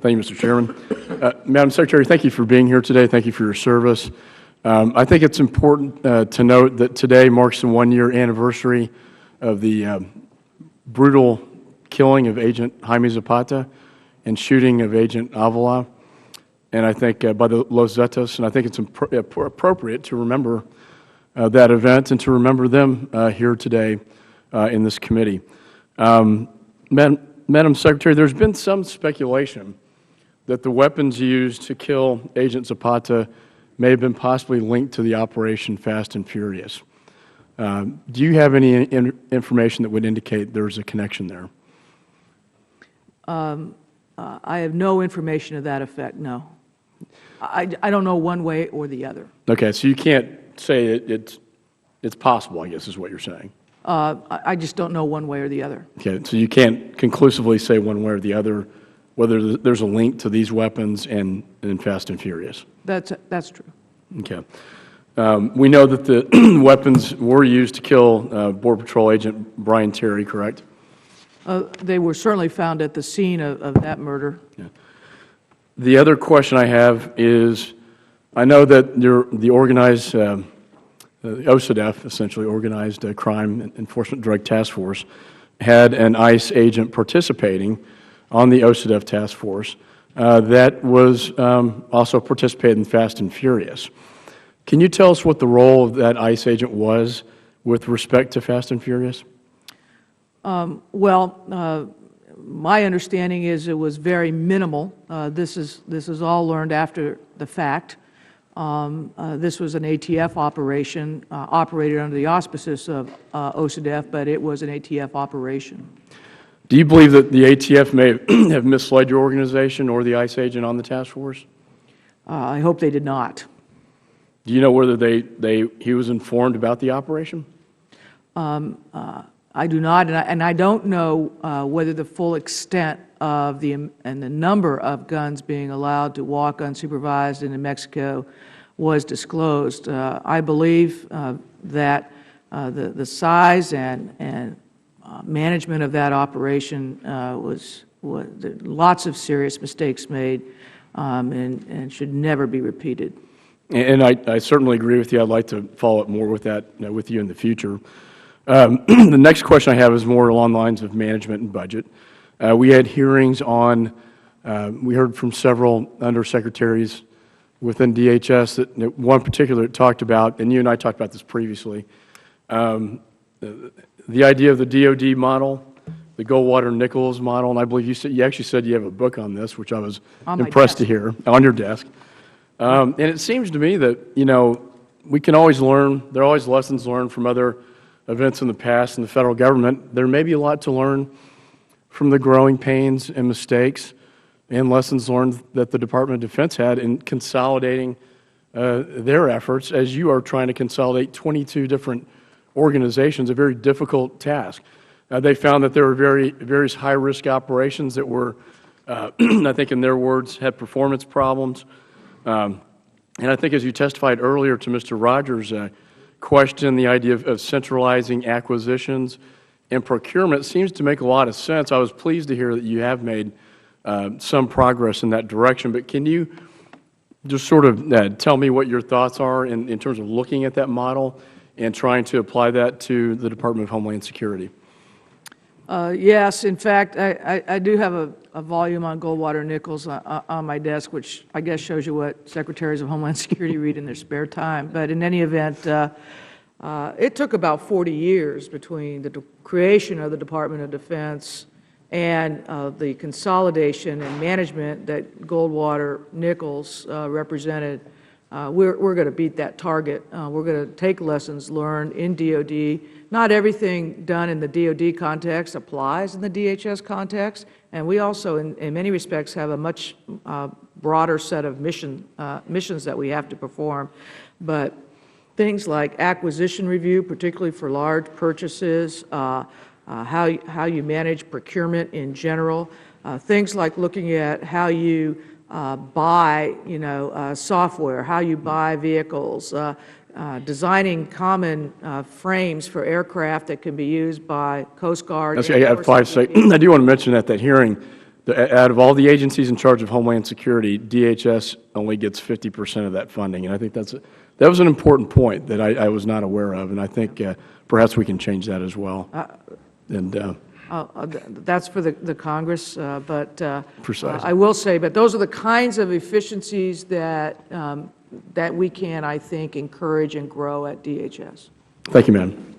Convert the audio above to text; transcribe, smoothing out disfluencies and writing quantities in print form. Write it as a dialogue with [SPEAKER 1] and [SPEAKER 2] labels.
[SPEAKER 1] Thank you, Mr. Chairman. Madam Secretary, thank you for being here today. Thank you for your service. I think it's important to note that today marks the one-year anniversary of the brutal killing of Agent Jaime Zapata and shooting of Agent Avila, and I think by the Los Zetas, and I think it's appropriate to remember that event and to remember them here today in this committee. Madam Secretary, there's been some speculation that the weapons used to kill Agent Zapata may have been possibly linked to the Operation Fast and Furious. Do you have any information that would indicate there's a connection there?
[SPEAKER 2] I have no information to that effect, no. I don't know one way or the other.
[SPEAKER 1] Okay, so you can't say it's possible, I guess, is what you're saying.
[SPEAKER 2] I just don't know one way or the other.
[SPEAKER 1] Okay, so you can't conclusively say one way or the other whether there's a link to these weapons and Fast and Furious.
[SPEAKER 2] That's true.
[SPEAKER 1] Okay. We know that the weapons were used to kill Border Patrol Agent Brian Terry, correct?
[SPEAKER 2] They were certainly found at the scene of that murder.
[SPEAKER 1] Yeah. The other question I have is, I know that the organized, OCDF, essentially Organized Crime Enforcement Drug Task Force, had an ICE agent participating on the OCDF task force that was also participated in Fast and Furious. Can you tell us what the role of that ICE agent was with respect to Fast and Furious?
[SPEAKER 2] My understanding is it was very minimal. This is all learned after the fact. This was an ATF operation operated under the auspices of OCDF, but it was an ATF operation.
[SPEAKER 1] Do you believe that the ATF may have misled your organization or the ICE agent on the task force?
[SPEAKER 2] I hope they did not.
[SPEAKER 1] Do you know whether he was informed about the operation?
[SPEAKER 2] I do not, and I don't know whether the full extent of the number of guns being allowed to walk unsupervised into Mexico was disclosed. I believe that the size and management of that operation was lots of serious mistakes made and should never be repeated.
[SPEAKER 1] And I certainly agree with you. I'd like to follow up more with that with you in the future. The next question I have is more along the lines of management and budget. We had hearings on, we heard from several undersecretaries within DHS that one particular talked about, and you and I talked about this previously, the idea of the DOD model, the Goldwater-Nichols model, and I believe you actually said you have a book on this, which I was impressed to hear, on your desk. And it seems to me that, we can always learn, there are always lessons learned from other events in the past in the Federal Government. There may be a lot to learn from the growing pains and mistakes and lessons learned that the Department of Defense had in consolidating their efforts as you are trying to consolidate 22 different organizations, a very difficult task. They found that there were various high-risk operations that were, I think in their words, had performance problems. And I think as you testified earlier to Mr. Rogers' question, the idea of centralizing acquisitions and procurement seems to make a lot of sense. I was pleased to hear that you have made some progress in that direction, but can you just sort of tell me what your thoughts are in terms of looking at that model and trying to apply that to the Department of Homeland Security?
[SPEAKER 2] Yes, in fact, I do have a volume on Goldwater-Nichols on my desk, which I guess shows you what Secretaries of Homeland Security read in their spare time. But in any event, it took about 40 years between the creation of the Department of Defense and the consolidation and management that Goldwater-Nichols represented. We're going to beat that target. We're going to take lessons learned in DOD. Not everything done in the DOD context applies in the DHS context, and we also, in many respects, have a much broader set of missions that we have to perform. But things like acquisition review, particularly for large purchases, how you manage procurement in general, things like looking at how you buy, software, how you buy vehicles, designing common frames for aircraft that can be used by Coast Guard.
[SPEAKER 1] I got 5 seconds. I do want to mention at that hearing, out of all the agencies in charge of Homeland Security, DHS only gets 50% of that funding. And I think that was an important point that I was not aware of, and I think perhaps we can change that as well.
[SPEAKER 2] That's for the Congress, but
[SPEAKER 1] Precisely.
[SPEAKER 2] I will say, but those are the kinds of efficiencies that we can, I think, encourage and grow at DHS.
[SPEAKER 1] Thank you, ma'am.